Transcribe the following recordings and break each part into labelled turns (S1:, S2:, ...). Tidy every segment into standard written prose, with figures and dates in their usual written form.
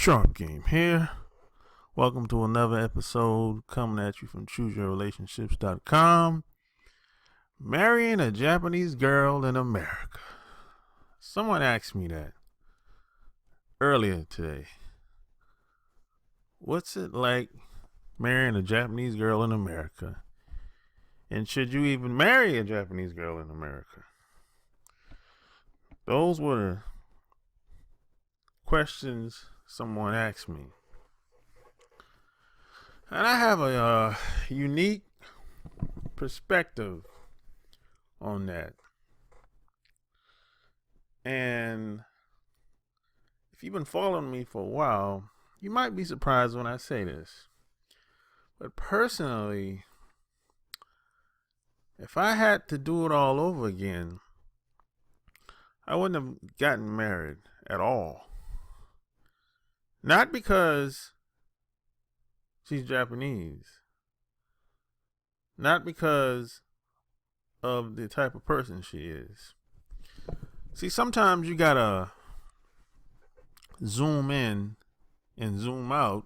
S1: Sharp Game here. Welcome to another episode coming at you from ChooseYourRelationships.com. Marrying a Japanese girl in America. Someone asked me that earlier today. What's it like marrying a Japanese girl in America? And should you even marry a Japanese girl in America? Those were the questions someone asked me. And I have a unique perspective on that. And if you've been following me for a while, you might be surprised when I say this. But personally, if I had to do it all over again, I wouldn't have gotten married at all. Not because she's Japanese. Not because of the type of person she is. See, sometimes you gotta zoom in and zoom out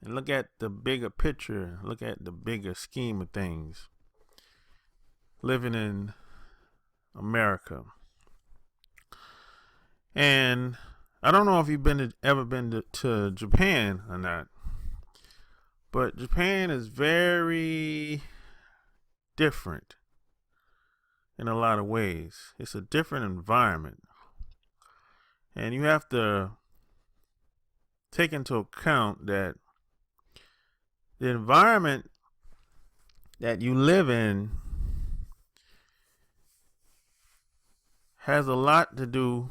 S1: and look at the bigger picture, look at the bigger scheme of things. Living in America. And I don't know if you've ever been to Japan or not, but Japan is very different in a lot of ways. It's a different environment. And you have to take into account that the environment that you live in has a lot to do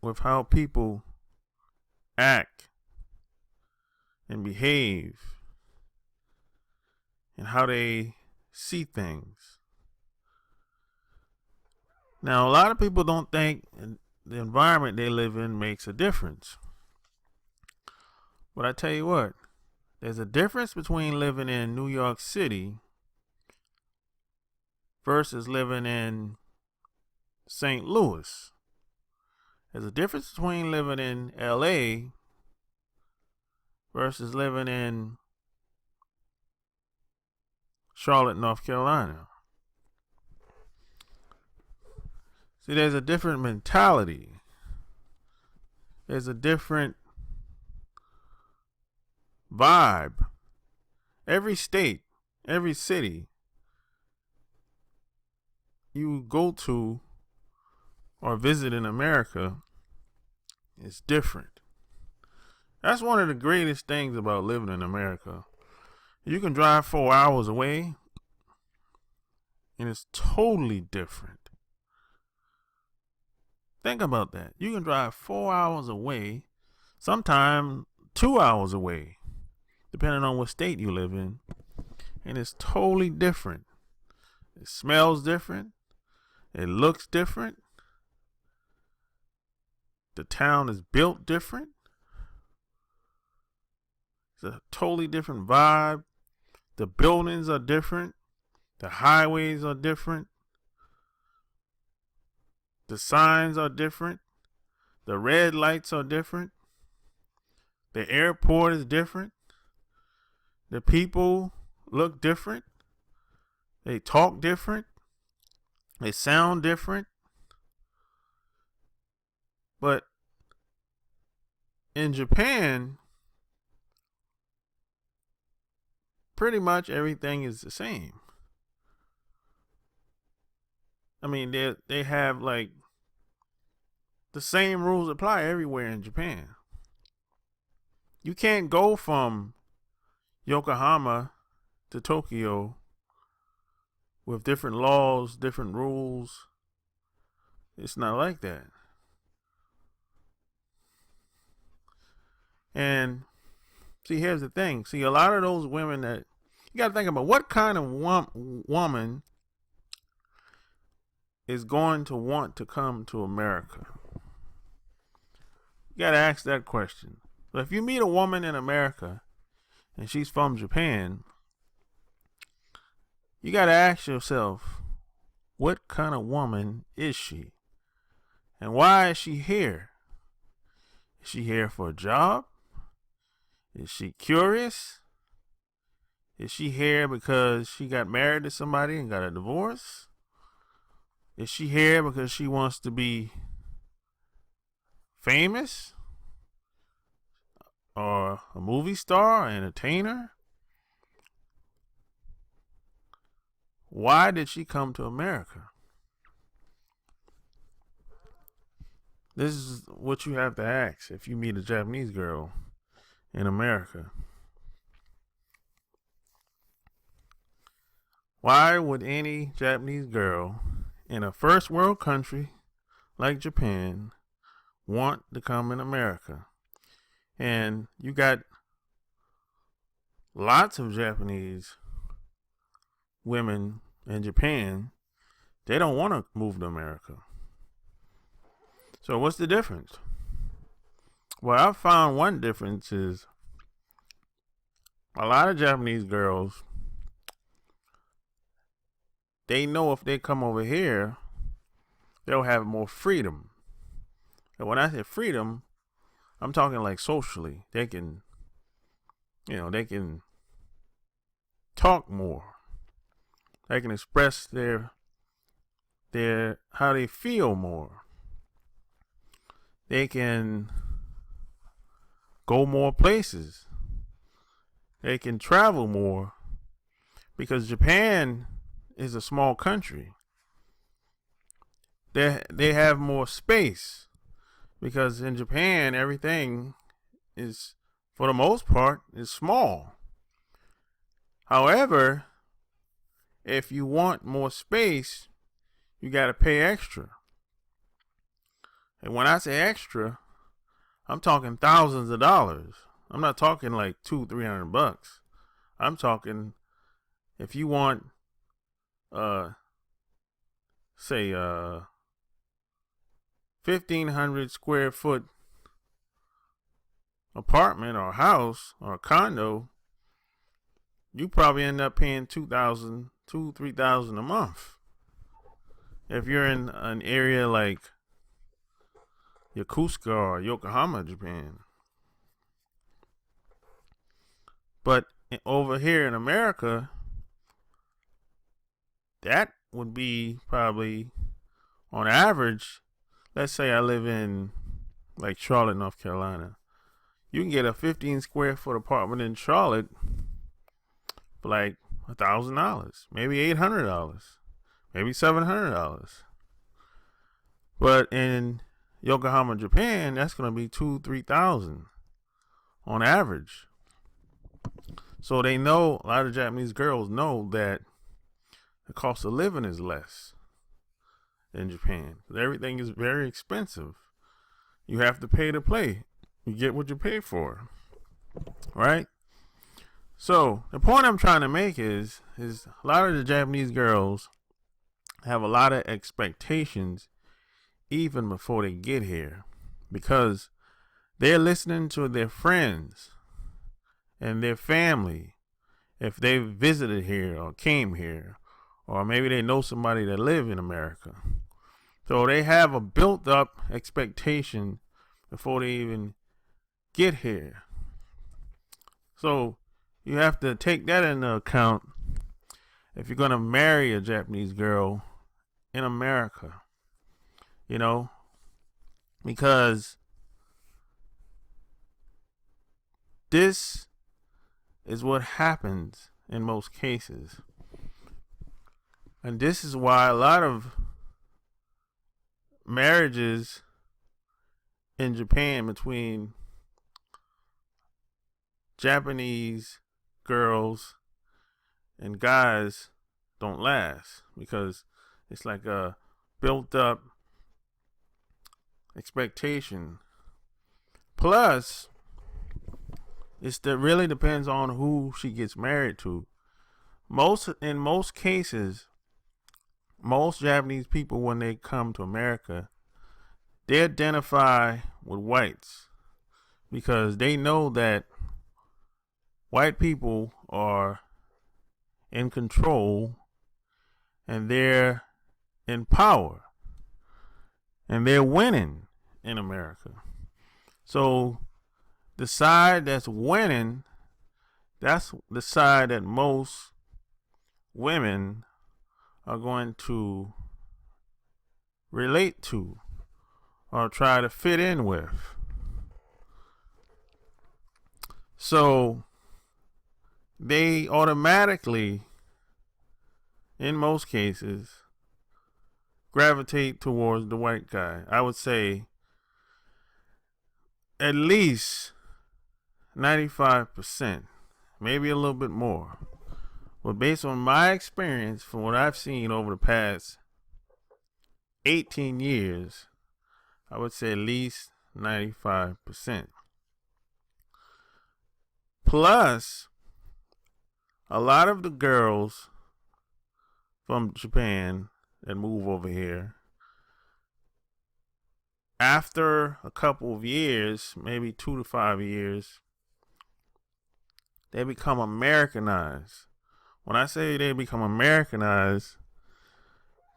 S1: with how people act and behave and how they see things. Now, a lot of people don't think the environment they live in makes a difference. But I tell you what, there's a difference between living in New York City versus living in St. Louis. There's a difference between living in LA versus living in Charlotte, North Carolina. See, there's a different mentality. There's a different vibe. Every state, every city you go to or visit in America is different. That's one of the greatest things about living in America. You can drive 4 hours away and it's totally different. Think about that. You can drive 4 hours away, sometimes 2 hours away, depending on what state you live in, and it's totally different. It smells different. It looks different. The town is built different. It's a totally different vibe. The buildings are different. The highways are different. The signs are different. The red lights are different. The airport is different. The people look different. They talk different. They sound different. But in Japan, pretty much everything is the same. I mean, they have like the same rules apply everywhere in Japan. You can't go from Yokohama to Tokyo with different laws, different rules. It's not like that. And see, here's the thing. See, a lot of those women that you got to think about, what kind of woman is going to want to come to America? You got to ask that question. But if you meet a woman in America and she's from Japan, you got to ask yourself, what kind of woman is she? And why is she here? Is she here for a job? Is she curious? Is she here because she got married to somebody and got a divorce? Is she here because she wants to be famous? Or a movie star, entertainer? Why did she come to America? This is what you have to ask if you meet a Japanese girl in America. Why would any Japanese girl in a first world country like Japan want to come in America? And you got lots of Japanese women in Japan. They don't want to move to America. So what's the difference? Well, I found one difference is a lot of Japanese girls, they know if they come over here, they'll have more freedom. And when I say freedom, I'm talking like socially. They can talk more. They can express their how they feel more. They can go more places. They can travel more because Japan is a small country. They have more space because in Japan everything is, for the most part, is small. However, if you want more space, you got to pay extra. And when I say extra, I'm talking thousands of dollars. I'm not talking like $200-300. I'm talking if you want, say, 1,500 square foot apartment or house or condo, you probably end up paying $2,000-3,000 a month. If you're in an area like Yokosuka or Yokohama, Japan. But over here in America, that would be probably, on average, let's say I live in like Charlotte, North Carolina. You can get a 15 square foot apartment in Charlotte for like $1,000, maybe $800, maybe $700. But in Yokohama, Japan, that's going to be $2,000-3,000 on average. So they know, a lot of Japanese girls know that the cost of living is less in Japan. Everything is very expensive. You have to pay to play. You get what you pay for, right? So the point I'm trying to make is a lot of the Japanese girls have a lot of expectations even before they get here, because they're listening to their friends and their family if they visited here or came here, or maybe they know somebody that live in America. So they have a built up expectation before they even get here. So you have to take that into account if you're going to marry a Japanese girl in America. You know, because this is what happens in most cases. And this is why a lot of marriages in Japan between Japanese girls and guys don't last, because it's like a built up expectation. Plus, it really depends on who she gets married to. In most cases, most Japanese people, when they come to America, they identify with whites because they know that white people are in control and they're in power and they're winning in America. So the side that's winning, that's the side that most women are going to relate to or try to fit in with. So they automatically, in most cases, gravitate towards the white guy. I would say at least 95%, maybe a little bit more. But based on my experience, from what I've seen over the past 18 years, I would say at least 95%. Plus, a lot of the girls from Japan that move over here, after a couple of years, maybe 2 to 5 years, they become Americanized. When I say they become Americanized,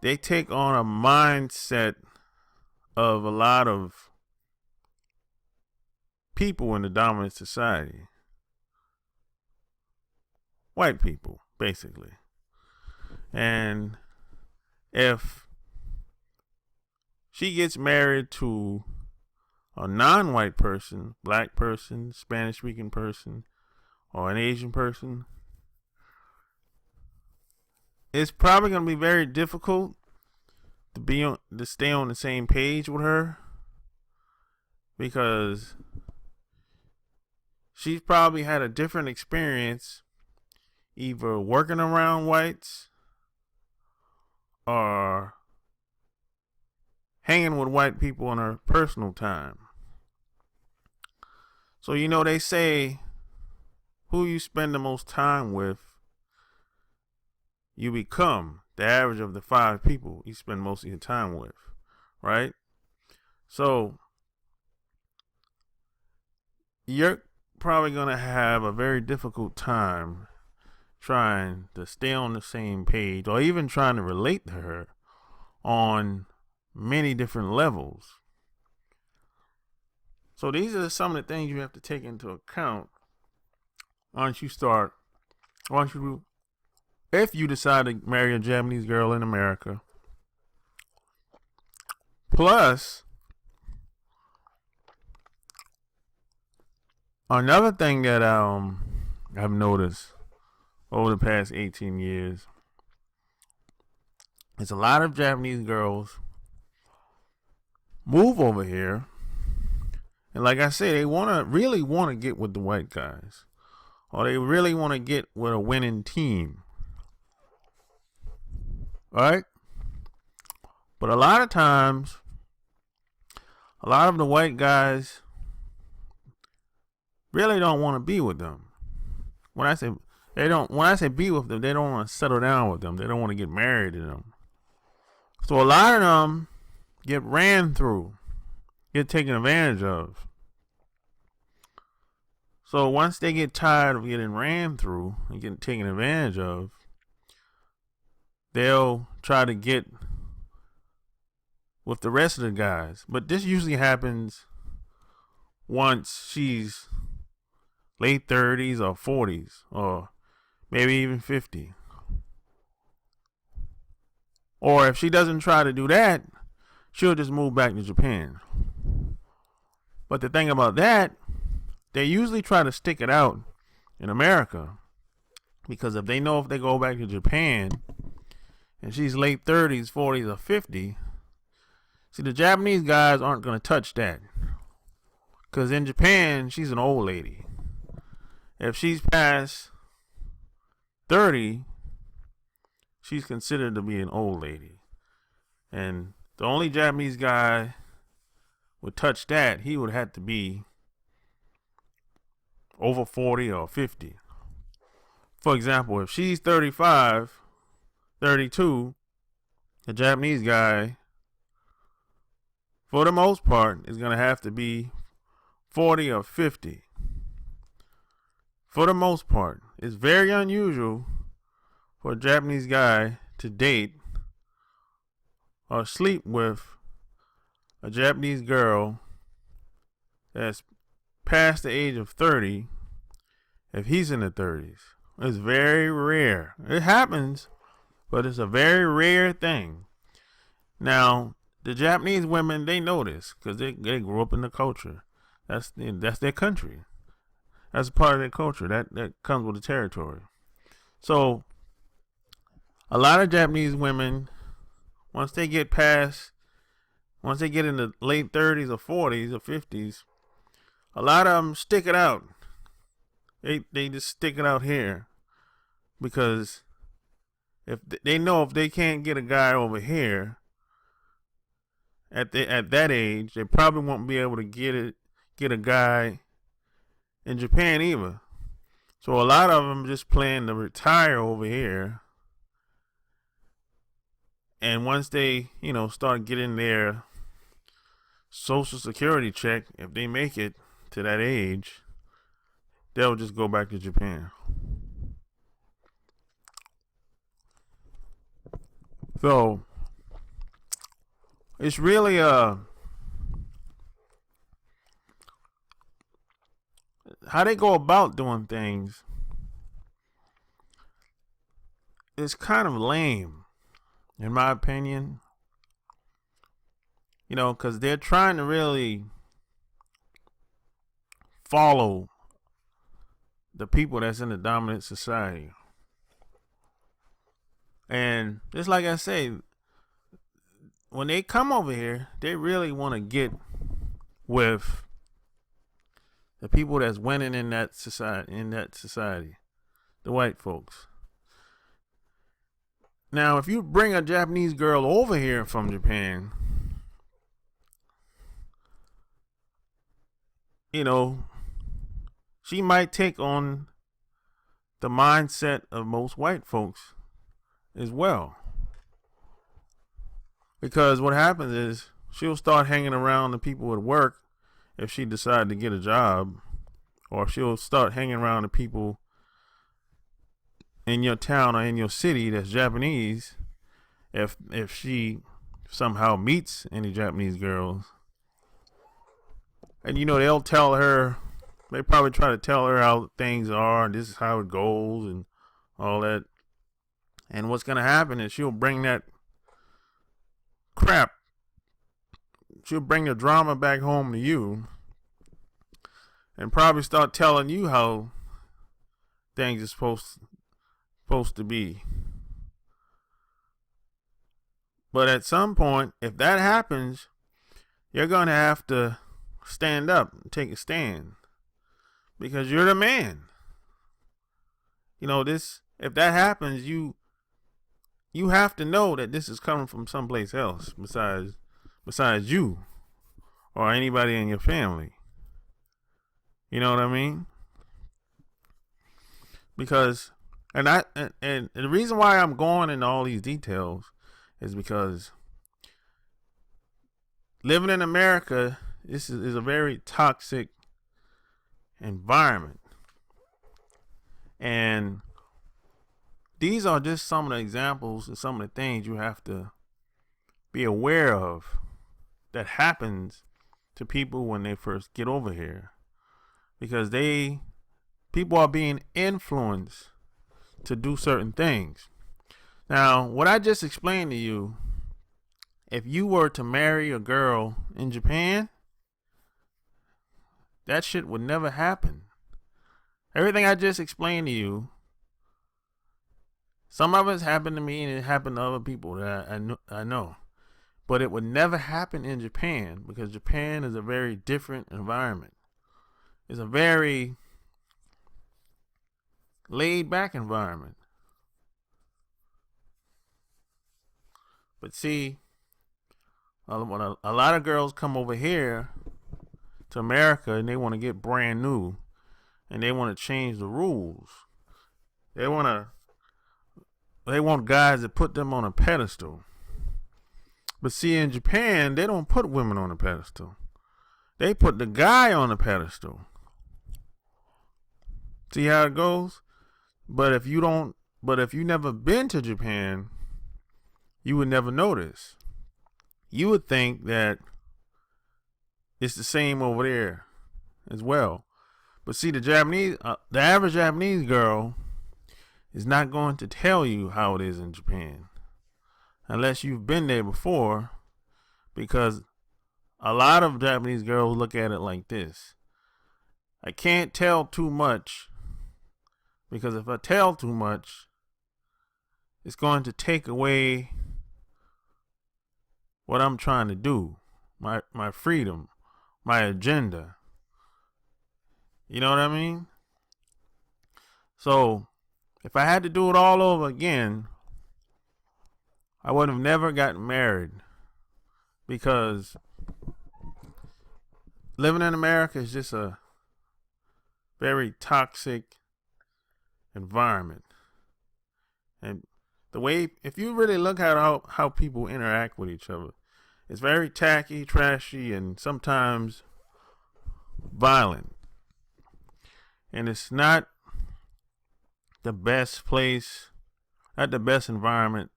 S1: they take on a mindset of a lot of people in the dominant society. White people, basically. And if she gets married to a non-white person, black person, Spanish-speaking person, or an Asian person, it's probably going to be very difficult to stay on the same page with her, because she's probably had a different experience either working around whites or hanging with white people in her personal time. So, they say who you spend the most time with, you become the average of the 5 people you spend most of your time with, right? So you're probably going to have a very difficult time trying to stay on the same page or even trying to relate to her on many different levels. So these are some of the things you have to take into account if you decide to marry a Japanese girl in America. Plus, another thing that I've noticed over the past 18 years is a lot of Japanese girls move over here, and like I said, they really want to get with the white guys, or they really want to get with a winning team. Right? But a lot of times, a lot of the white guys really don't want to be with them. When I say be with them, they don't want to settle down with them. They don't want to get married to them. So a lot of them get ran through, get taken advantage of. So once they get tired of getting ran through and getting taken advantage of, they'll try to get with the rest of the guys. But this usually happens once she's late 30s or 40s, or maybe even 50. Or if she doesn't try to do that, she'll just move back to Japan. But the thing about that, they usually try to stick it out in America, because if they go back to Japan and she's late 30s, 40s, or 50, see, the Japanese guys aren't going to touch that. Because in Japan, she's an old lady. If she's past 30, she's considered to be an old lady. And the only Japanese guy would touch that, he would have to be over 40 or 50. For example, if she's 35, 32, the Japanese guy, for the most part, is going to have to be 40 or 50. For the most part. It's very unusual for a Japanese guy to date or sleep with a Japanese girl that's past the age of 30 if he's in the 30s. It's very rare. It happens, but it's a very rare thing. Now, the Japanese women, they know this because they grew up in the culture. That's their country. That's part of their culture. That comes with the territory. So, a lot of Japanese women, once they get in the late 30s or 40s or 50s, a lot of them stick it out. They just stick it out here because if they know if they can't get a guy over here at that age, they probably won't be able to get a guy in Japan either. So a lot of them just plan to retire over here. And once they, start getting their Social Security check, if they make it to that age, they'll just go back to Japan. So it's really how they go about doing things is kind of lame, in my opinion. Because they're trying to really follow the people that's in the dominant society. And just like I say, when they come over here, they really want to get with the people that's winning in that society, the white folks. Now, if you bring a Japanese girl over here from Japan, she might take on the mindset of most white folks as well. Because what happens is she'll start hanging around the people at work if she decided to get a job, or she'll start hanging around the people in your town or in your city that's Japanese if she somehow meets any Japanese girls. And they'll tell her, they probably try to tell her how things are and this is how it goes and all that. And what's going to happen is she'll bring that crap, she'll bring the drama back home to you and probably start telling you how things are supposed to be. But at some point, if that happens, you're going to have to stand up and take a stand because you're the man. If that happens, you have to know that this is coming from someplace else besides you or anybody in your family. You know what I mean? Because and the reason why I'm going into all these details is because living in America, this is a very toxic environment. And these are just some of the examples and some of the things you have to be aware of that happens to people when they first get over here. Because people are being influenced to do certain things. Now, what I just explained to you, if you were to marry a girl in Japan, that shit would never happen. Everything I just explained to you, some of it's happened to me and it happened to other people that I know. But it would never happen in Japan because Japan is a very different environment. It's a very laid back environment. But see, when a lot of girls come over here to America and they want to get brand new and they want to change the rules. They want guys that put them on a pedestal. But see, in Japan, they don't put women on a pedestal. They put the guy on a pedestal. See how it goes? But if you never been to Japan, you would never notice. You would think that it's the same over there. as well. But see, the average Japanese girl is not going to tell you how it is in Japan unless you've been there before, because a lot of Japanese girls look at it like this: I can't tell too much, because if I tell too much, it's going to take away what I'm trying to do, my freedom, my agenda. You know what I mean? So if I had to do it all over again, I would have never gotten married, because living in America is just a very toxic environment. And the way, if you really look at how people interact with each other, it's very tacky, trashy, and sometimes violent. And it's not the best place, not the best environment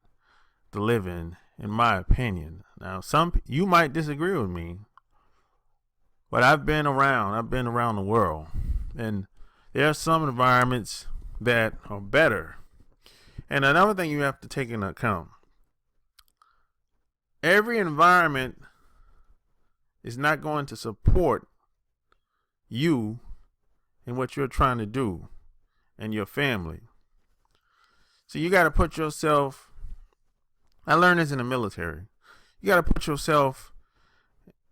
S1: to live in my opinion. Now, you might disagree with me, but I've been around the world, and there are some environments that are better. And another thing you have to take into account: every environment is not going to support you and what you're trying to do and your family. So you got to put yourself, I learned this in the military, you got to put yourself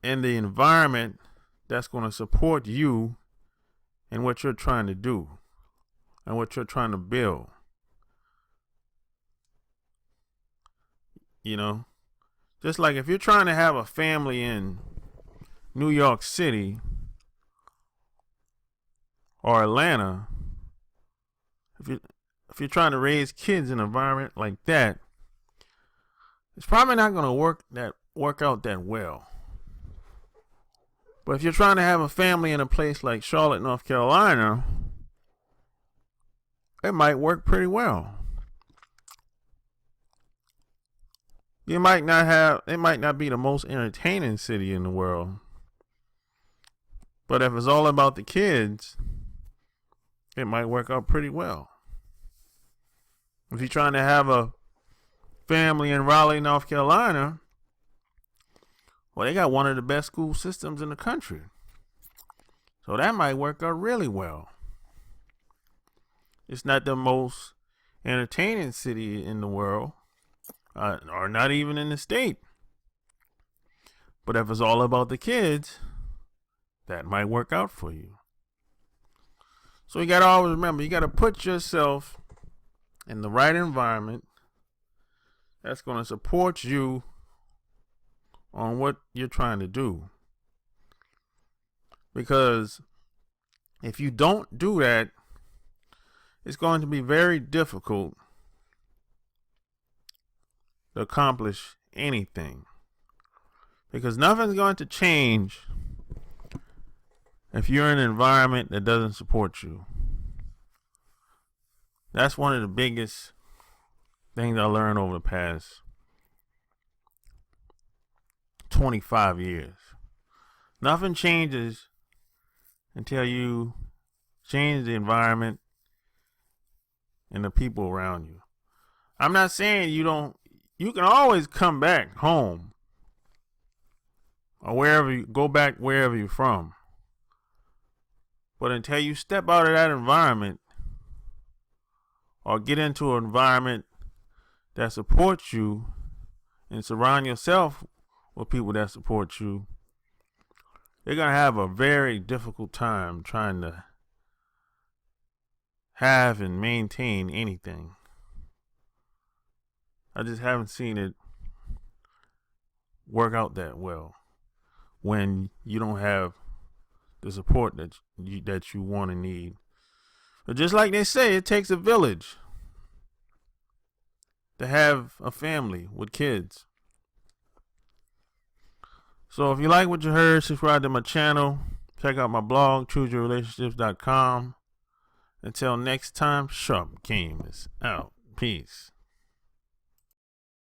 S1: in the environment that's going to support you and what you're trying to do and what you're trying to build. You know, just like if you're trying to have a family in New York City or Atlanta, if you're trying to raise kids in an environment like that, it's probably not going to work out that well. But if you're trying to have a family in a place like Charlotte, North Carolina, it might work pretty well. It might not be the most entertaining city in the world, but if it's all about the kids, it might work out pretty well. If you're trying to have a family in Raleigh, North Carolina, well, they got one of the best school systems in the country, so that might work out really well. It's not the most entertaining city in the world, or not even in the state. But if it's all about the kids, that might work out for you. So you got to always remember, you got to put yourself in the right environment that's going to support you on what you're trying to do. Because if you don't do that, it's going to be very difficult to accomplish anything, because nothing's going to change if you're in an environment that doesn't support you. That's one of the biggest things I learned over the past 25 years. Nothing changes until you change the environment and the people around you. I'm not saying you can always come back home or go back wherever you're from. But until you step out of that environment or get into an environment that supports you and surround yourself with people that support you, you're going to have a very difficult time trying to have and maintain anything. I just haven't seen it work out that well when you don't have the support that you want and need. But just like they say, it takes a village to have a family with kids. So if you like what you heard, subscribe to my channel. Check out my blog, chooseyourrelationships.com. Until next time, Sharp Game is out. Peace.